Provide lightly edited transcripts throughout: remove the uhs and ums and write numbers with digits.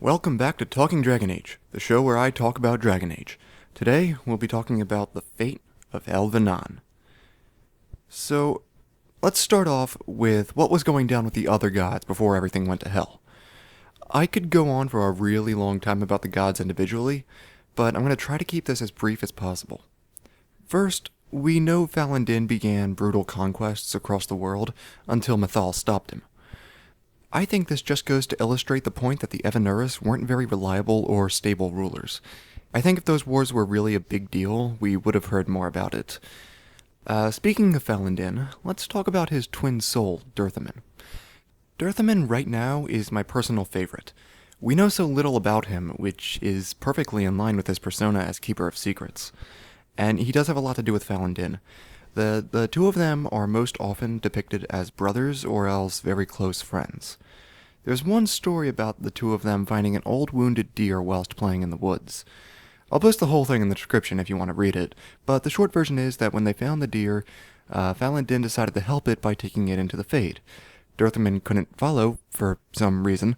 Welcome back to Talking Dragon Age, the show where I talk about Dragon Age. Today, we'll be talking about the fate of Elvhenan. So, let's start off with what was going down with the other gods before everything went to hell. I could go on for a really long time about the gods individually, but I'm going to try to keep this as brief as possible. First, we know Falon'Din began brutal conquests across the world until Mythal stopped him. I think this just goes to illustrate the point that the Evanuris weren't very reliable or stable rulers. I think if those wars were really a big deal, we would have heard more about it. Speaking of Falon'Din, let's talk about his twin soul, Dirthamen. Dirthamen right now is my personal favorite. We know so little about him, which is perfectly in line with his persona as Keeper of Secrets. And he does have a lot to do with Falon'Din. The two of them are most often depicted as brothers or else very close friends. There's one story about the two of them finding an old wounded deer whilst playing in the woods. I'll post the whole thing in the description if you want to read it, but the short version is that when they found the deer, Falon'Din decided to help it by taking it into the Fade. Dirthamen couldn't follow, for some reason,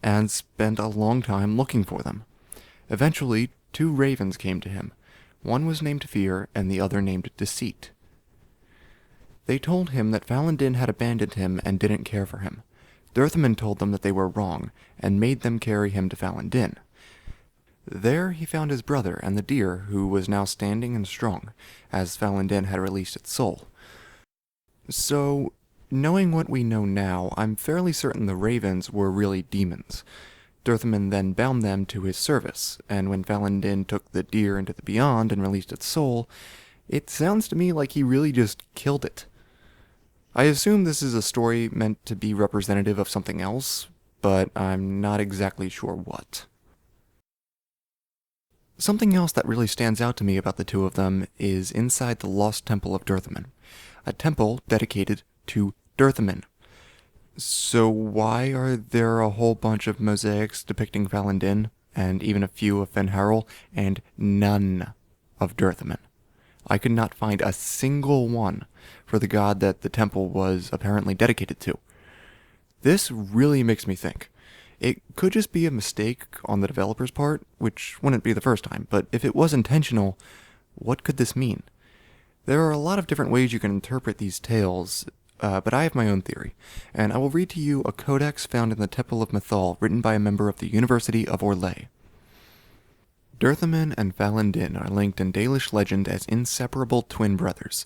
and spent a long time looking for them. Eventually, two ravens came to him. One was named Fear, and the other named Deceit. They told him that Falon'Din had abandoned him and didn't care for him. Dirthamen told them that they were wrong, and made them carry him to Falon'Din. There he found his brother and the deer, who was now standing and strong, as Falon'Din had released its soul. So, knowing what we know now, I'm fairly certain the ravens were really demons. Dirthamen then bound them to his service, and when Falon'Din took the deer into the Beyond and released its soul, it sounds to me like he really just killed it. I assume this is a story meant to be representative of something else, but I'm not exactly sure what. Something else that really stands out to me about the two of them is inside the Lost Temple of Dirthamen, a temple dedicated to Dirthamen. So why are there a whole bunch of mosaics depicting Falon'Din, and even a few of Fen'Harel, and none of Dirthamen? I could not find a single one for the god that the temple was apparently dedicated to. This really makes me think. It could just be a mistake on the developer's part, which wouldn't be the first time, but if it was intentional, what could this mean? There are a lot of different ways you can interpret these tales, but I have my own theory, and I will read to you a codex found in the Temple of Mythal written by a member of the University of Orlais. Dirthamen and Falon'Din are linked in Dalish legend as inseparable twin brothers.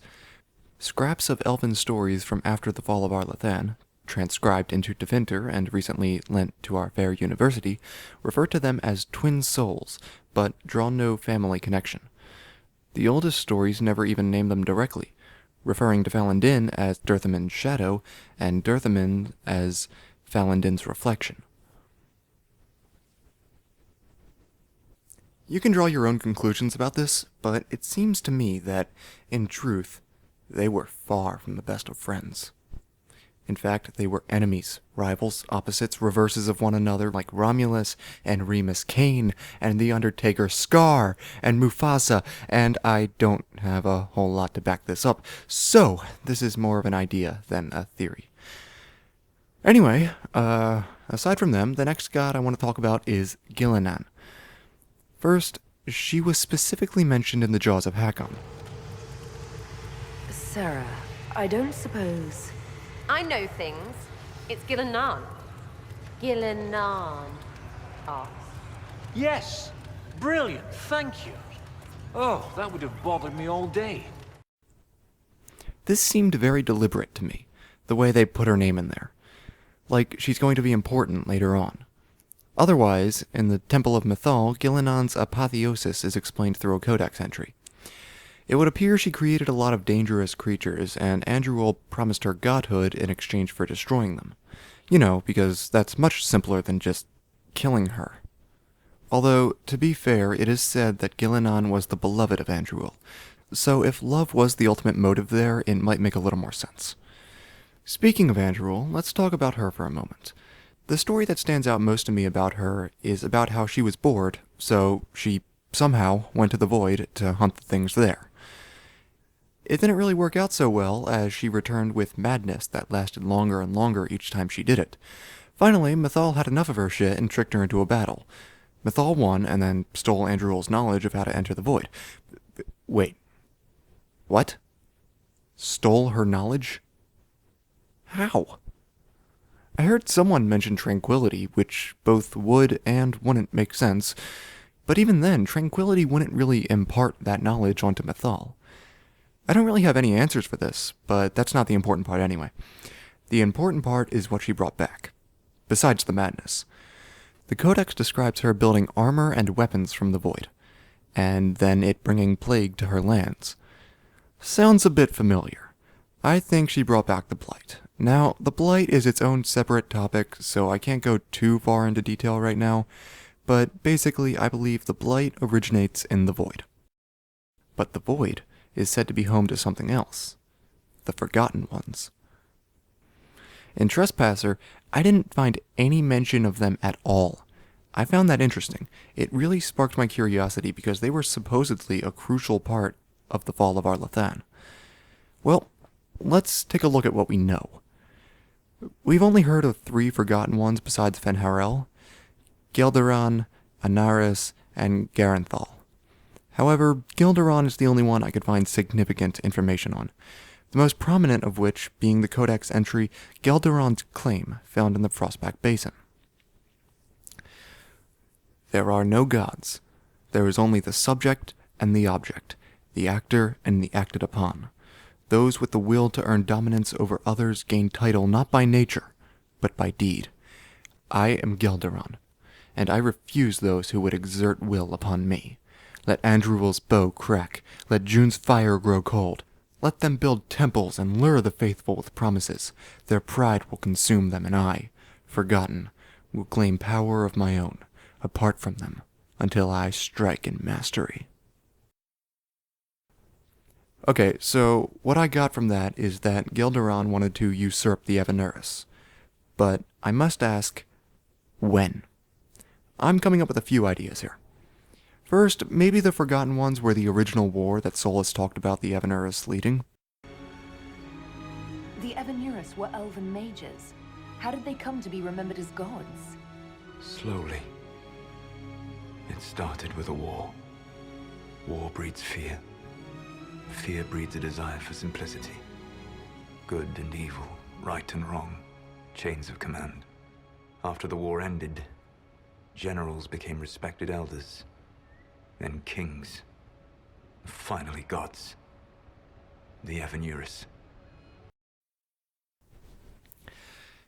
Scraps of elven stories from after the fall of Arlathan, transcribed into Tevinter and recently lent to our fair university, refer to them as twin souls, but draw no family connection. The oldest stories never even name them directly, referring to Falon'Din as Dirthamen's shadow and Dirthamen as Falon'Din's reflection. You can draw your own conclusions about this, but it seems to me that, in truth, they were far from the best of friends. In fact, they were enemies, rivals, opposites, reverses of one another, like Romulus and Remus Cain, and the Undertaker Scar, and Mufasa, and I don't have a whole lot to back this up, so this is more of an idea than a theory. Anyway, aside from them, the next god I want to talk about is Elvhenan. First, she was specifically mentioned in the Jaws of Hakon. Sarah, I don't suppose... I know things. It's Elvhenan. Elvhenan. Ah. Yes! Brilliant, thank you. Oh, that would have bothered me all day. This seemed very deliberate to me, the way they put her name in there. Like she's going to be important later on. Otherwise, in the Temple of Mythal, Elvhenan's apotheosis is explained through a codex entry. It would appear she created a lot of dangerous creatures, and Andruil promised her godhood in exchange for destroying them. You know, because that's much simpler than just killing her. Although, to be fair, it is said that Elvhenan was the beloved of Andruil, so if love was the ultimate motive there, it might make a little more sense. Speaking of Andruil, let's talk about her for a moment. The story that stands out most to me about her is about how she was bored, so she somehow went to the Void to hunt the things there. It didn't really work out so well, as she returned with madness that lasted longer and longer each time she did it. Finally, Mythal had enough of her shit and tricked her into a battle. Mythal won and then stole Andruil's knowledge of how to enter the void. Wait. What? Stole her knowledge? How? I heard someone mention tranquility, which both would and wouldn't make sense, but even then, tranquility wouldn't really impart that knowledge onto Mythal. I don't really have any answers for this, but that's not the important part anyway. The important part is what she brought back, besides the madness. The Codex describes her building armor and weapons from the void, and then it bringing plague to her lands. Sounds a bit familiar. I think she brought back the Blight. Now, the Blight is its own separate topic, so I can't go too far into detail right now, but basically I believe the Blight originates in the void. But the void is said to be home to something else. The Forgotten Ones. In Trespasser, I didn't find any mention of them at all. I found that interesting. It really sparked my curiosity because they were supposedly a crucial part of the fall of Arlathan. Well, let's take a look at what we know. We've only heard of 3 Forgotten Ones besides Fen'Harel: Gilderon, Anaris, and Garanthal. However, Gilderon is the only one I could find significant information on, the most prominent of which being the Codex entry Gilderon's Claim, found in the Frostback Basin. There are no gods. There is only the subject and the object, the actor and the acted upon. Those with the will to earn dominance over others gain title not by nature, but by deed. I am Gilderon, and I refuse those who would exert will upon me. Let Andruil's bow crack, let June's fire grow cold. Let them build temples and lure the faithful with promises. Their pride will consume them, and I, forgotten, will claim power of my own, apart from them, until I strike in mastery. Okay, so what I got from that is that Gilderon wanted to usurp the Evanuris. But I must ask, when? I'm coming up with a few ideas here. First, maybe the Forgotten Ones were the original war that Solus talked about the Evanuris leading. The Evanuris were elven mages. How did they come to be remembered as gods? Slowly. It started with a war. War breeds fear. Fear breeds a desire for simplicity. Good and evil, right and wrong, chains of command. After the war ended, generals became respected elders, then kings, finally gods. The Evanuris.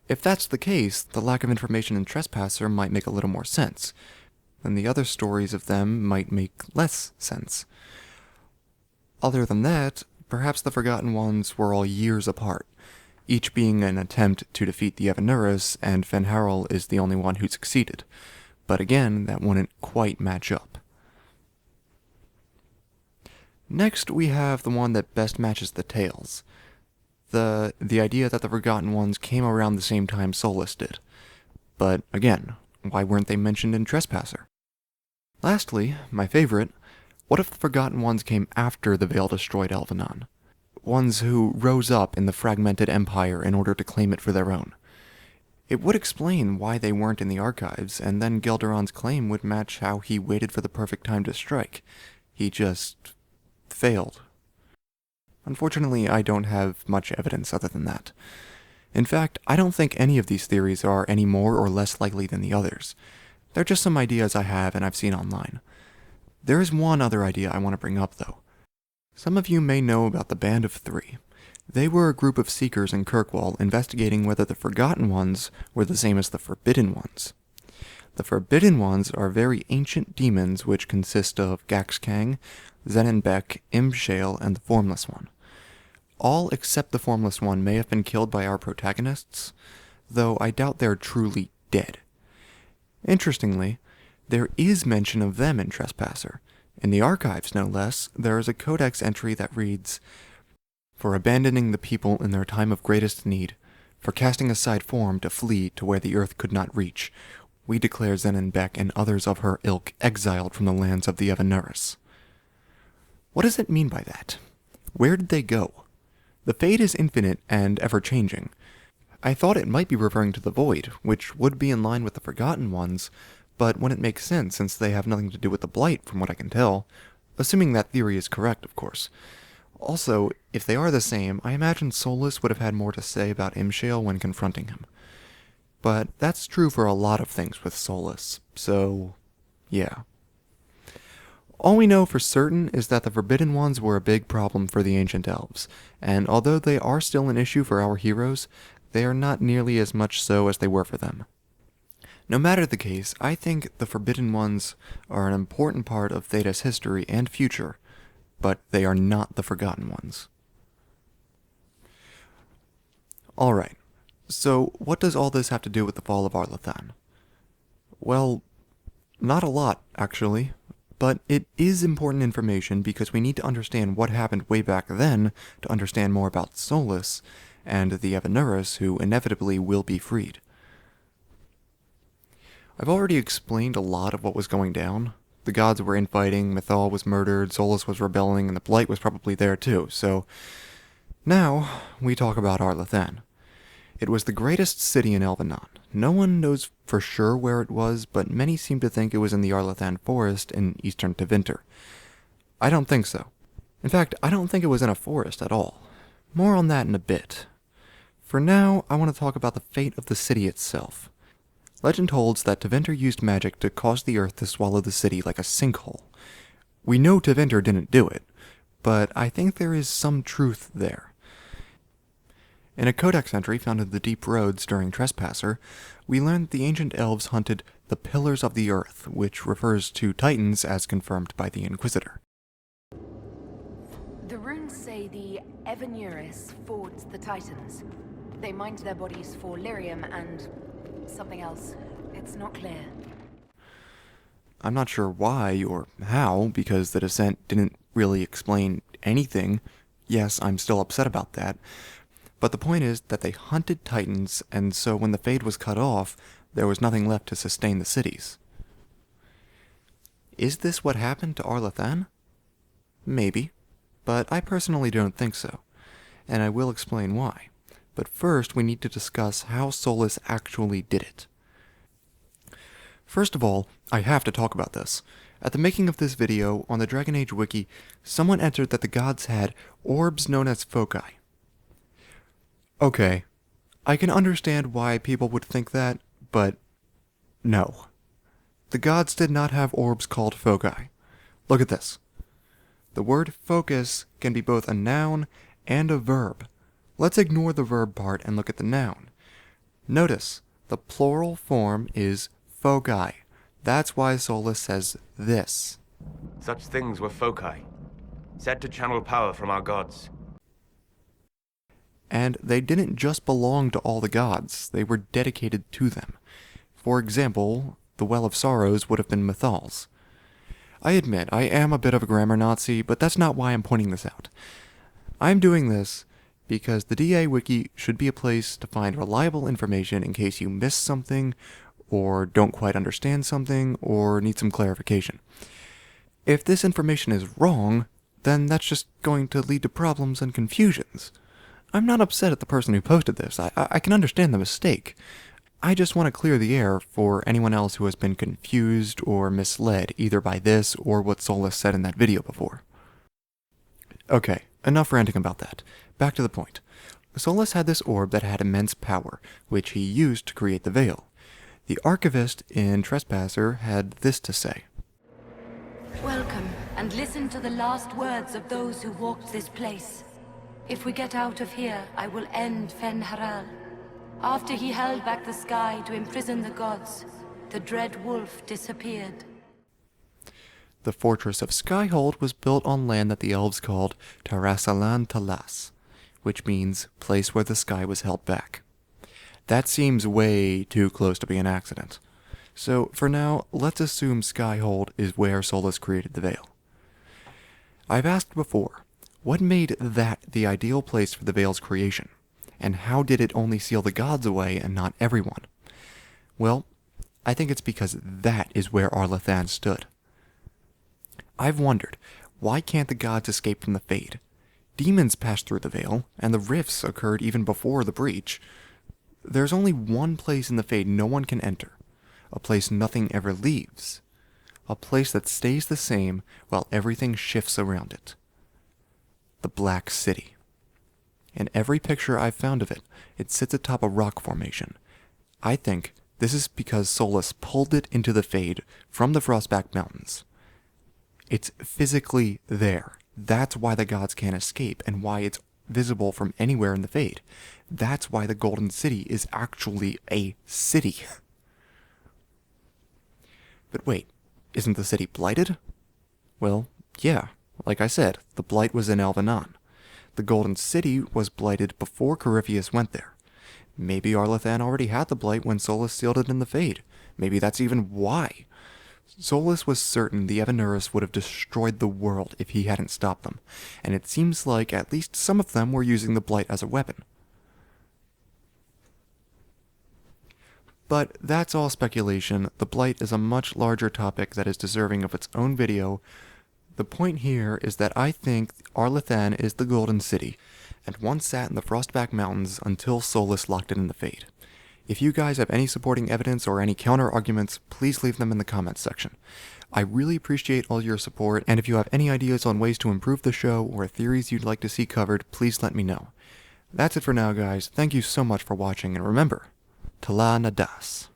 If that's the case, the lack of information in Trespasser might make a little more sense, and the other stories of them might make less sense. Other than that, perhaps the Forgotten Ones were all years apart, each being an attempt to defeat the Evanuris, and Fen'Harel is the only one who succeeded. But again, that wouldn't quite match up. Next, we have the one that best matches the tales. The idea that the Forgotten Ones came around the same time Solus did. But again, why weren't they mentioned in Trespasser? Lastly, my favorite, what if the Forgotten Ones came after the Veil destroyed Elvhenan? Ones who rose up in the fragmented empire in order to claim it for their own. It would explain why they weren't in the archives, and then Gilderon's claim would match how he waited for the perfect time to strike. He just failed. Unfortunately, I don't have much evidence other than that. In fact, I don't think any of these theories are any more or less likely than the others. They're just some ideas I have and I've seen online. There is one other idea I want to bring up, though. Some of you may know about the Band of Three. They were a group of seekers in Kirkwall investigating whether the Forgotten Ones were the same as the Forbidden Ones. The Forbidden Ones are very ancient demons which consist of Gaxkang, Zenenbek, Imshale, and the Formless One. All except the Formless One may have been killed by our protagonists, though I doubt they're truly dead. Interestingly, there is mention of them in Trespasser. In the archives, no less, there is a codex entry that reads, "For abandoning the people in their time of greatest need, for casting aside form to flee to where the earth could not reach, we declare Zenenbek and others of her ilk exiled from the lands of the Evanuris." What does it mean by that? Where did they go? The fate is infinite and ever-changing, I thought it might be referring to the Void, which would be in line with the Forgotten Ones, but wouldn't make sense since they have nothing to do with the Blight from what I can tell, assuming that theory is correct, of course. Also, if they are the same, I imagine Solus would have had more to say about Imshale when confronting him. But that's true for a lot of things with Solus, so yeah. All we know for certain is that the Forbidden Ones were a big problem for the ancient elves, and although they are still an issue for our heroes, they are not nearly as much so as they were for them. No matter the case, I think the Forbidden Ones are an important part of Theda's history and future, but they are not the Forgotten Ones. Alright, so what does all this have to do with the fall of Arlathan? Well, not a lot, actually, but it is important information because we need to understand what happened way back then to understand more about Solus and the Evanuras who inevitably will be freed. I've already explained a lot of what was going down. The gods were infighting, Mythal was murdered, Solus was rebelling, and the Blight was probably there too, so now we talk about Arlathan. It was the greatest city in Elvhenan. No one knows for sure where it was, but many seem to think it was in the Arlathan forest in eastern Tevinter. I don't think so. In fact, I don't think it was in a forest at all. More on that in a bit. For now, I want to talk about the fate of the city itself. Legend holds that Tevinter used magic to cause the earth to swallow the city like a sinkhole. We know Tevinter didn't do it, but I think there is some truth there. In a codex entry found in the Deep Roads during Trespasser, we learned the ancient elves hunted the Pillars of the Earth, which refers to Titans as confirmed by the Inquisitor. The runes say the Evanuras fought the Titans. They mined their bodies for lyrium and something else. It's not clear. I'm not sure why or how, because the descent didn't really explain anything. Yes, I'm still upset about that. But the point is that they hunted Titans, and so when the Fade was cut off, there was nothing left to sustain the cities. Is this what happened to Arlathan? Maybe, but I personally don't think so, and I will explain why. But first, we need to discuss how Solus actually did it. First of all, I have to talk about this. At the making of this video, on the Dragon Age wiki, someone entered that the gods had orbs known as foci. Okay, I can understand why people would think that, but no. The gods did not have orbs called foci. Look at this. The word focus can be both a noun and a verb. Let's ignore the verb part and look at the noun. Notice, the plural form is foci. That's why Solus says this. Such things were foci, said to channel power from our gods. And they didn't just belong to all the gods, they were dedicated to them. For example, the Well of Sorrows would have been Mythal's. I admit, I am a bit of a grammar Nazi, but that's not why I'm pointing this out. I'm doing this because the DA Wiki should be a place to find reliable information in case you miss something, or don't quite understand something, or need some clarification. If this information is wrong, then that's just going to lead to problems and confusions. I'm not upset at the person who posted this. I can understand the mistake. I just want to clear the air for anyone else who has been confused or misled either by this or what Solus said in that video before. Okay, enough ranting about that. Back to the point. Solus had this orb that had immense power, which he used to create the veil. The archivist in Trespasser had this to say. Welcome, and listen to the last words of those who walked this place. If we get out of here, I will end Fen'Harel. After he held back the sky to imprison the gods, the dread wolf disappeared. The fortress of Skyhold was built on land that the elves called Tarasalan Talas, which means place where the sky was held back. That seems way too close to be an accident. So for now, let's assume Skyhold is where Solus created the veil. I've asked before, what made that the ideal place for the veil's creation? And how did it only seal the gods away and not everyone? Well, I think it's because that is where Arlathan stood. I've wondered, why can't the gods escape from the Fade? Demons passed through the veil, and the rifts occurred even before the breach. There's only one place in the Fade no one can enter, a place nothing ever leaves, a place that stays the same while everything shifts around it. The Black City. In every picture I've found of it, it sits atop a rock formation. I think this is because Solus pulled it into the Fade from the Frostback Mountains. It's physically there. That's why the gods can't escape, and why it's visible from anywhere in the Fade. That's why the Golden City is actually a city. But wait, isn't the city blighted? Well, yeah, like I said, the Blight was in Elvhenan. The Golden City was blighted before Corypheus went there. Maybe Arlathan already had the Blight when Solus sealed it in the Fade. Maybe that's even why. Solus was certain the Evenuris would have destroyed the world if he hadn't stopped them, and it seems like at least some of them were using the Blight as a weapon. But that's all speculation. The Blight is a much larger topic that is deserving of its own video. The point here is that I think Arlathan is the Golden City, and once sat in the Frostback Mountains until Solus locked it in the Fade. If you guys have any supporting evidence or any counter-arguments, please leave them in the comments section. I really appreciate all your support, and if you have any ideas on ways to improve the show or theories you'd like to see covered, please let me know. That's it for now, guys. Thank you so much for watching, and remember, Tala Nadas.